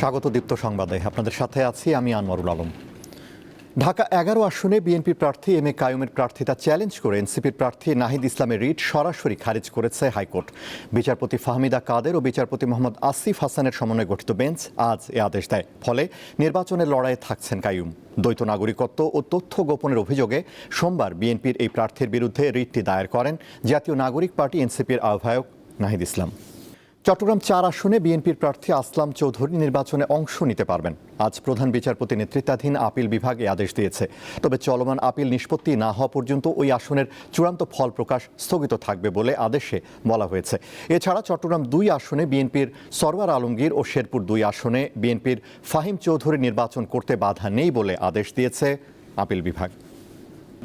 স্বাগত দীপ্ত সংবাদে আপনাদের সাথে আছি আমি আনোয়ারুল আলম। ঢাকা 11 আসনে বিএনপি প্রার্থী এম এ কাইয়ুমের প্রার্থিতা চ্যালেঞ্জ করে এনসিপির প্রার্থী নাহিদ ইসলামের রিট সরাসরি খারিজ করেছে হাইকোর্ট। বিচারপতি ফাহমিদা কাদের ও বিচারপতি মোহাম্মদ আসিফ হাসানের সমন্বয়ে গঠিত বেঞ্চ আজ এ আদেশ দেয়। ফলে নির্বাচনের লড়াইয়ে থাকছেন কাইয়ুম। দ্বৈত নাগরিকত্ব ও তথ্য গোপনের অভিযোগে সোমবার বিএনপির এই প্রার্থীর বিরুদ্ধে রিটটি দায়ের করেন জাতীয় নাগরিক পার্টি এনসিপির আহ্বায়ক নাহিদ ইসলাম। চট্টগ্রাম 4 আসনে বিএনপির প্রার্থী আসলাম চৌধুরী নির্বাচনে অংশ নিতে পারবেন। আজ প্রধান বিচারপতি নেতৃত্বাধীন আপিল বিভাগ এ আদেশ দিয়েছে। তবে চলমান আপিল নিষ্পত্তি না হওয়া পর্যন্ত ওই আসনের চূড়ান্ত ফল প্রকাশ স্থগিত থাকবে বলে আদেশে বলা হয়েছে। এছাড়া চট্টগ্রাম 2 আসনে বিএনপির সরওয়ার আলমগীর ও শেরপুর 2 আসনে বিএনপির ফাহিম চৌধুরী নির্বাচন করতে বাধা নেই বলে আদেশ দিয়েছে আপিল বিভাগ।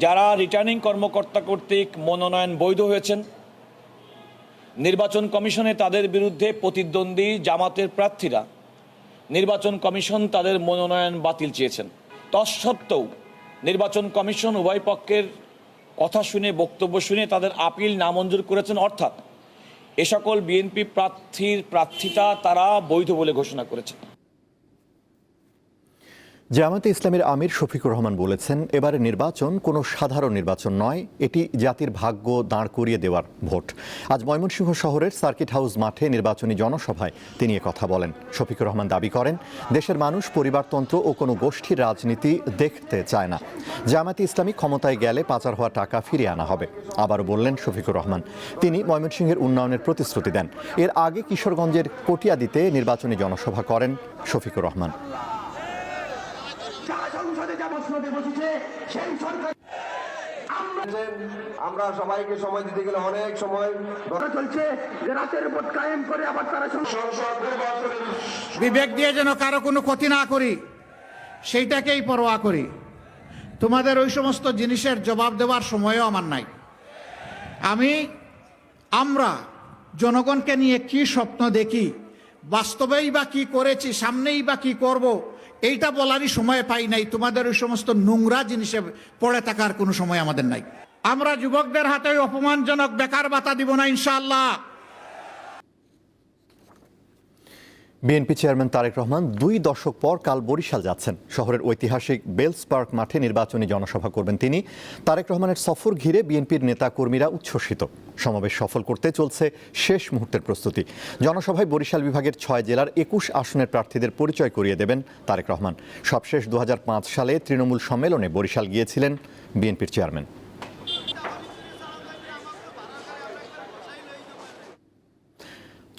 যারা রিটার্নিং কর্মকর্তা কর্তৃক মনোনয়ন বৈধ হয়েছেন, নির্বাচন কমিশনে তাদের বিরুদ্ধে প্রতিদ্বন্দ্বী জামাতের প্রার্থীরা নির্বাচন কমিশন তাদের মনোনয়ন বাতিল চেয়েছেন। তৎসত্ত্বেও নির্বাচন কমিশন উভয় পক্ষের কথা শুনে বক্তব্য শুনে তাদের আপিল নামঞ্জুর করেছেন। অর্থাৎ এ সকল বিএনপি প্রার্থীর প্রার্থিতা তারা বৈধ বলে ঘোষণা করেছেন। জামায়াতে ইসলামের আমির শফিকুর রহমান বলেছেন, এবারে নির্বাচন কোনো সাধারণ নির্বাচন নয়, এটি জাতির ভাগ্য দাঁড় করিয়ে দেওয়ার ভোট। আজ ময়মনসিংহ শহরের সার্কিট হাউস মাঠে নির্বাচনী জনসভায় তিনি কথা বলেন। শফিকুর রহমান দাবি করেন, দেশের মানুষ পরিবারতন্ত্র ও কোনো গোষ্ঠীর রাজনীতি দেখতে চায় না। জামায়াতে ইসলামী ক্ষমতায় গেলে পাচার হওয়া টাকা ফিরিয়ে আনা হবে। আবারও বললেন শফিকুর রহমান। তিনি ময়মনসিংহের উন্নয়নের প্রতিশ্রুতি দেন। এর আগে কিশোরগঞ্জের কটিয়াদীতে নির্বাচনী জনসভা করেন শফিকুর রহমান। আমরা সবাইকে সময় দিতে গেলে অনেক সময় চলছে যে রাতের ভোট কায়েম করে আবার তারা বিবেক দিয়ে যেন কারো কোনো ক্ষতি না করি সেইটাকেই পরোয়া করি। তোমাদের ওই সমস্ত জিনিসের জবাব দেওয়ার সময়ও আমার নাই। আমরা জনগণকে নিয়ে কি স্বপ্ন দেখি, বাস্তবেই বা কি করেছি, সামনেই বা কি করব, এইটা বলারই সময় পাই নাই। তোমাদের ওই সমস্ত নোংরা জিনিসে পড়ে থাকার কোনো সময় আমাদের নাই। আমরা যুবকদের হাতে অপমানজনক বেকার ভাতা দিব না ইনশাআল্লাহ। বিএনপি চেয়ারম্যান তারেক রহমান 2 দশক পর কাল বরিশাল যাচ্ছেন। শহরের ঐতিহাসিক বেলস পার্ক মাঠে নির্বাচনী জনসভা করবেন তিনি। তারেক রহমানের সফর ঘিরে বিএনপির নেতাকর্মীরা উচ্ছ্বসিত। সমাবেশ সফল করতে চলছে শেষ মুহূর্তের প্রস্তুতি। জনসভায় বরিশাল বিভাগের 6 জেলার 21 আসনের প্রার্থীদের পরিচয় করিয়ে দেবেন তারেক রহমান। সবশেষ 2005 সালে তৃণমূল সম্মেলনে বরিশাল গিয়েছিলেন বিএনপির চেয়ারম্যান।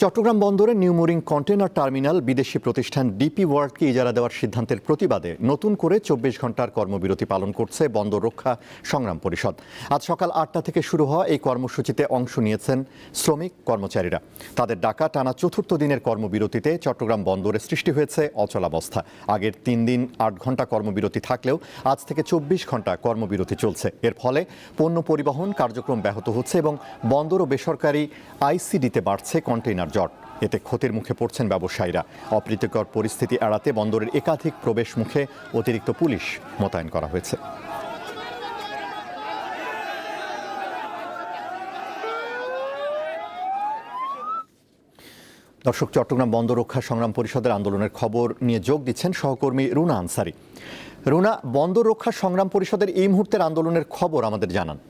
চট্টগ্রাম বন্দরে নিউ মুরিং কন্টেনার টার্মিনাল বিদেশি প্রতিষ্ঠান ডিপি ওয়ার্ল্ডকে ইজারা দেওয়ার সিদ্ধান্তের প্রতিবাদে নতুন করে 24 ঘন্টার কর্মবিরতি পালন করছে বন্দর রক্ষা সংগ্রাম পরিষদ। আজ সকাল 8টা থেকে শুরু হওয়া এই কর্মসূচিতে অংশ নিয়েছেন শ্রমিক কর্মচারীরা। তাদের ডাকা টানা 4র্থ দিনের কর্মবিরতিতে চট্টগ্রাম বন্দরে সৃষ্টি হয়েছে অচলাবস্থা। আগের 3 দিন 8 ঘন্টা কর্মবিরতি থাকলেও আজ থেকে 24 ঘন্টা কর্মবিরতি চলছে। এর ফলে পণ্য পরিবহন কার্যক্রম ব্যাহত হচ্ছে এবং বন্দর ও বেসরকারি আইসিডিতে বাড়ছে কন্টেইনার জট। এতে ক্ষতির মুখে পড়ছেন ব্যবসায়ীরা। অপ্রীতিকর পরিস্থিতি এড়াতে বন্দরের একাধিক প্রবেশ মুখে অতিরিক্ত পুলিশ মোতায়েন করা হয়েছে। দর্শক, চট্টগ্রাম বন্দর রক্ষা সংগ্রাম পরিষদের আন্দোলনের খবর নিয়ে যোগ দিচ্ছেন সহকর্মী রুনা আনসারি। রুনা, বন্দর রক্ষা সংগ্রাম পরিষদের এই মুহূর্তের আন্দোলনের খবর আমাদের জানান।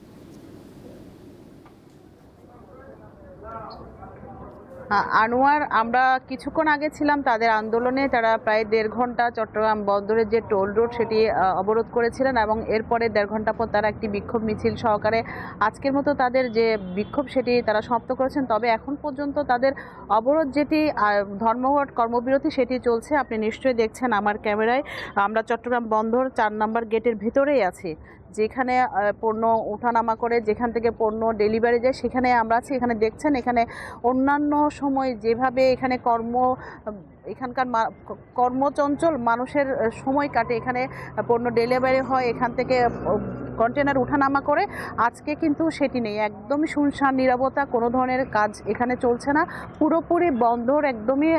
আনোয়ার, আমরা কিছুক্ষণ আগে ছিলাম তাদের আন্দোলনে। তারা প্রায় 1.5 ঘন্টা চট্টগ্রাম বন্দরের যে টোল রোড সেটি অবরোধ করেছিলেন এবং এরপরে 1.5 ঘন্টা পর তারা একটি বিক্ষোভ মিছিল সহকারে আজকের মতো তাদের যে বিক্ষোভ সেটি তারা সমাপ্ত করেছেন। তবে এখন পর্যন্ত তাদের অবরোধ যেটি ধর্মঘট কর্মবিরতি সেটি চলছে। আপনি নিশ্চয়ই দেখছেন আমার ক্যামেরায়। আমরা চট্টগ্রাম বন্দর 4 নম্বর গেটের ভিতরেই আছি, যেখানে পণ্য ওঠানামা করে, যেখান থেকে পণ্য ডেলিভারি যায় সেখানে আমরা আছি। এখানে দেখছেন, এখানে অন্যান্য সময় যেভাবে এখানে এখানকার কর্মচঞ্চল মানুষের সময় কাটে, এখানে পণ্য ডেলিভারি হয়, এখান থেকে কন্টেনার উঠানামা করে। আজকে কিন্তু সেটি নেই, একদমই শুনশান নীরবতা, কোনো ধরনের কাজ এখানে চলছে না, পুরোপুরি বন্দর একদমই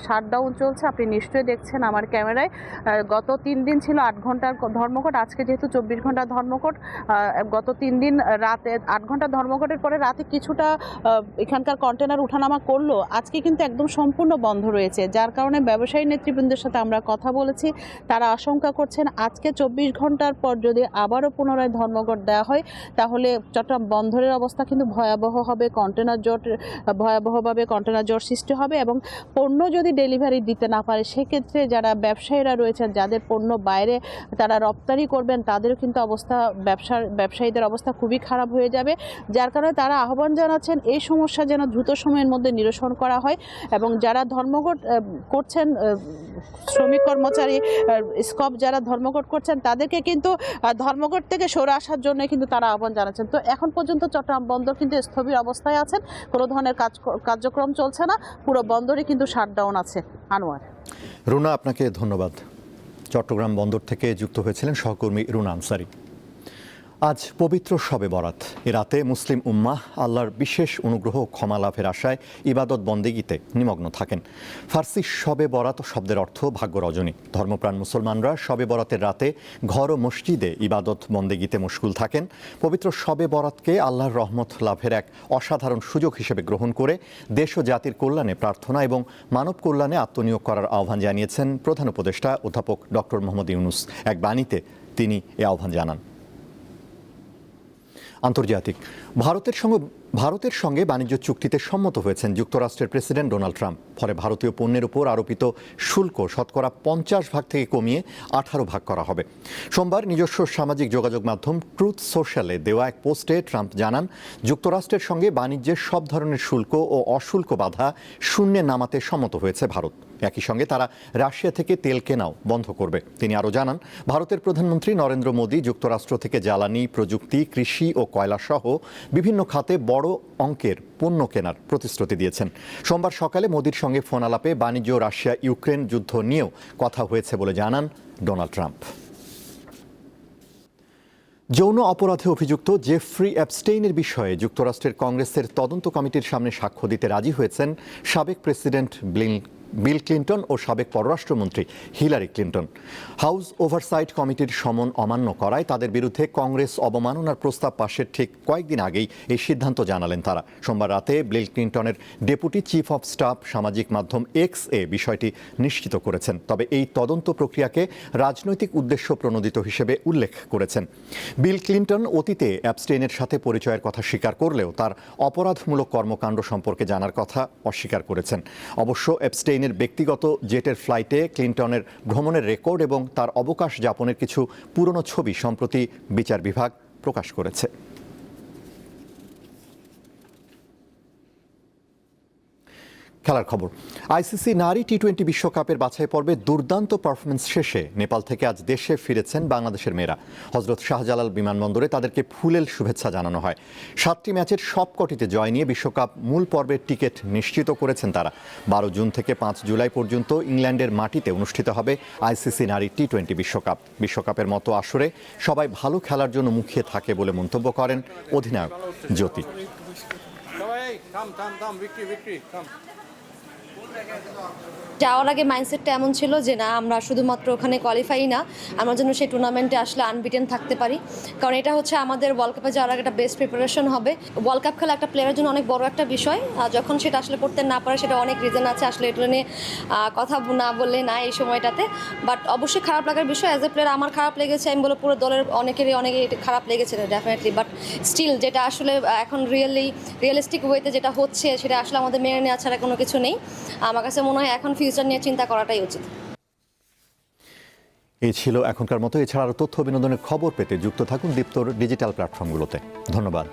শাটডাউন চলছে। আপনি নিশ্চয়ই দেখছেন আমার ক্যামেরায়। গত 3 দিন ছিল 8 ঘন্টার ধর্মঘট, আজকে যেহেতু 24 ঘন্টার ধর্মঘট, গত 3 দিন রাতে 8 ঘন্টা ধর্মঘটের পরে রাতে কিছুটা এখানকার কন্টেনার উঠানামা করলো, আজকে কিন্তু একদম সম্পূর্ণ বন্ধ রয়েছে। যার কারণে ব্যবসায়ী নেতৃবৃন্দের সাথে আমরা কথা বলেছি, তারা আশঙ্কা করছেন আজকে 24 ঘন্টার পর যদি আবারও পুনরায় ধর্মঘট দেওয়া হয় তাহলে চট্টগ্রাম বন্দরের অবস্থা কিন্তু ভয়াবহ হবে, কন্টেনার জট ভয়াবহভাবে কন্টেনার জট সৃষ্টি হবে এবং পণ্য যদি ডেলিভারি দিতে না পারে সেক্ষেত্রে যারা ব্যবসায়ীরা রয়েছেন, যাদের পণ্য বাইরে তারা রপ্তানি করবেন, তাদেরও কিন্তু ব্যবসায়ীদের অবস্থা খুবই খারাপ হয়ে যাবে। যার কারণে তারা আহ্বান জানাচ্ছেন এই সমস্যা যেন দ্রুত সময়ের মধ্যে নিরসন করা হয় এবং যারা ধর্মঘট করছেন, শ্রমিক কর্মচারী স্কপ যারা ধর্মঘট করছেন তাদেরকে কিন্তু ধর্মঘট থেকে সরে আসার জন্য কিন্তু তারা আহ্বান জানাচ্ছেন। তো এখন পর্যন্ত চট্টগ্রাম বন্দর কিন্তু স্থবির অবস্থায় আছেন, কোনো ধরনের কার্যক্রম চলছে না, পুরো বন্দরই কিন্তু শাটডাউন আছে। আনোয়ার। রুনা, আপনাকে ধন্যবাদ। চট্টগ্রাম বন্দর থেকে যুক্ত হয়েছিলেন সহকর্মী রুনা আনসারি। আজ পবিত্র শবে বরাত। এ রাতে মুসলিম উম্মাহ আল্লাহর বিশেষ অনুগ্রহ ও ক্ষমা লাভের আশায় ইবাদত বন্দেগীতে নিমগ্ন থাকেন। ফার্সি শবে বরাত শব্দের অর্থ ভাগ্য রজনী। ধর্মপ্রাণ মুসলমানরা শবে বরাতের রাতে ঘর ও মসজিদে ইবাদত বন্দেগীতে মশগুল থাকেন। পবিত্র শবে বরাতকে আল্লাহর রহমত লাভের এক অসাধারণ সুযোগ হিসেবে গ্রহণ করে দেশ ও জাতির কল্যাণে প্রার্থনা এবং মানব কল্যাণে আত্মনিয়োগ করার আহ্বান জানিয়েছেন প্রধান উপদেষ্টা অধ্যাপক ডক্টর মোহাম্মদ ইউনূস। এক বাণীতে তিনি এ আহ্বান জানান। আন্তর্জাতিক, ভারতের সঙ্গে বাণিজ্য চুক্তিতে সম্মত হয়েছেন যুক্তরাষ্ট্রের প্রেসিডেন্ট ডোনাল্ড ট্রাম্প। ফলে ভারতীয় পণ্যের উপর আরোপিত শুল্ক শতকরা 50% থেকে কমিয়ে 18 ভাগ করা হবে। সোমবার নিজস্ব সামাজিক যোগাযোগ মাধ্যম ট্রুথ সোশ্যালে দেওয়া এক পোস্টে ট্রাম্প জানান, যুক্তরাষ্ট্রের সঙ্গে বাণিজ্যের সব ধরনের শুল্ক ও অশুল্ক বাধা শূন্যে নামাতে সম্মত হয়েছে ভারত। একই সঙ্গে তারা রাশিয়া থেকে তেল কেনাও বন্ধ করবে। তিনি আরও জানান, ভারতের প্রধানমন্ত্রী নরেন্দ্র মোদী যুক্তরাষ্ট্র থেকে জ্বালানি, প্রযুক্তি, কৃষি ও কয়লা সহ বিভিন্ন খাতে বড় অঙ্কের পণ্য কেনার প্রতিশ্রুতি দিয়েছেন। সোমবার সকালে মোদির সঙ্গে ফোন আলাপে বাণিজ্য, রাশিয়া ইউক্রেন যুদ্ধ নিয়েও কথা হয়েছে বলে জানান ডোনাল্ড ট্রাম্প। যৌন অপরাধে অভিযুক্ত জেফ্রি অ্যাপস্টেইনের বিষয়ে যুক্তরাষ্ট্রের কংগ্রেসের তদন্ত কমিটির সামনে সাক্ষ্য দিতে রাজি হয়েছেন সাবেক প্রেসিডেন্ট বিল ক্লিন্টন ও সাবেক পররাষ্ট্রমন্ত্রী হিলারি ক্লিন্টন। হাউস ওভারসাইট কমিটির সমন অমান্য করায় তাদের বিরুদ্ধে কংগ্রেস অবমাননার প্রস্তাব পাশের ঠিক কয়েকদিন আগেই এই সিদ্ধান্ত জানালেন তারা। সোমবার রাতে বিল ক্লিন্টনের ডেপুটি চিফ অব স্টাফ সামাজিক মাধ্যম এক্স বিষয়টি নিশ্চিত করেছেন। তবে এই তদন্ত প্রক্রিয়াকে রাজনৈতিক উদ্দেশ্য প্রণোদিত হিসেবে উল্লেখ করেছেন। বিল ক্লিন্টন অতীতে অ্যাপস্টেইনের সাথে পরিচয়ের কথা স্বীকার করলেও তার অপরাধমূলক কর্মকাণ্ড সম্পর্কে জানার কথা অস্বীকার করেছেন। অবশ্য অ্যাপস্টেইনের ব্যক্তিগত জেটের ফ্লাইটে ক্লিন্টনের ভ্রমণের রেকর্ড এবং তার অবকাশ যাপনের কিছু পুরনো ছবি সম্প্রতি বিচার বিভাগ প্রকাশ করেছে। খেলার খবর। আইসিসি নারী টি-20 বিশ্বকাপের বাছাই পর্বে দুর্দান্ত পারফরমেন্স শেষে নেপাল থেকে আজ দেশে ফিরেছেন বাংলাদেশের মেয়েরা। হযরত শাহজালাল বিমানবন্দরে তাদেরকে ফুলেল শুভেচ্ছা জানানো হয়। 7টি ম্যাচের সবকটিতে জয় নিয়ে বিশ্বকাপ মূল পর্বের টিকিট নিশ্চিত করেছেন তারা। 12 জুন থেকে 5 জুলাই পর্যন্ত ইংল্যান্ডের মাটিতে অনুষ্ঠিত হবে আইসিসি নারী টি-20 বিশ্বকাপ। বিশ্বকাপের মতো আসরে সবাই ভালো খেলার জন্য মুখিয়ে থাকে বলে মন্তব্য করেন অধিনায়ক জ্যোতি। যাওয়ার আগে মাইন্ডসেটটা এমন ছিল যে না, আমরা শুধুমাত্র ওখানে কোয়ালিফাই না, আমরা যেন সেই টুর্নামেন্টে আসলে আনবিটেন থাকতে পারি। কারণ এটা হচ্ছে আমাদের ওয়ার্ল্ড কাপে যাওয়ার আগে একটা বেস্ট প্রিপারেশন হবে। ওয়ার্ল্ড কাপ খেলা একটা প্লেয়ারের জন্য অনেক বড় একটা বিষয়। যখন সেটা আসলে করতে না পারে সেটা অনেক রিজন আছে, আসলে এটা নিয়ে কথা না বললে না এই সময়টাতে। বাট অবশ্যই খারাপ লাগার বিষয়, অ্যাজ এ প্লেয়ার আমার খারাপ লেগেছে, আমি বলে পুরো দলের অনেকেরই খারাপ লেগেছে ডেফিনেটলি। বাট স্টিল যেটা আসলে এখন রিয়েলিস্টিক ওয়েতে যেটা হচ্ছে সেটা আসলে আমাদের মেনে নেওয়া ছাড়া কোনো কিছু নেই। আমার কাছে মনে হয় এখন ফিউচার নিয়ে চিন্তা করাটাই উচিত। এই ছিল এখনকার মতো। এছাড়া আরও তথ্য বিনোদনের খবর পেতে যুক্ত থাকুন দীপ্তর ডিজিটাল প্ল্যাটফর্মগুলোতে। ধন্যবাদ।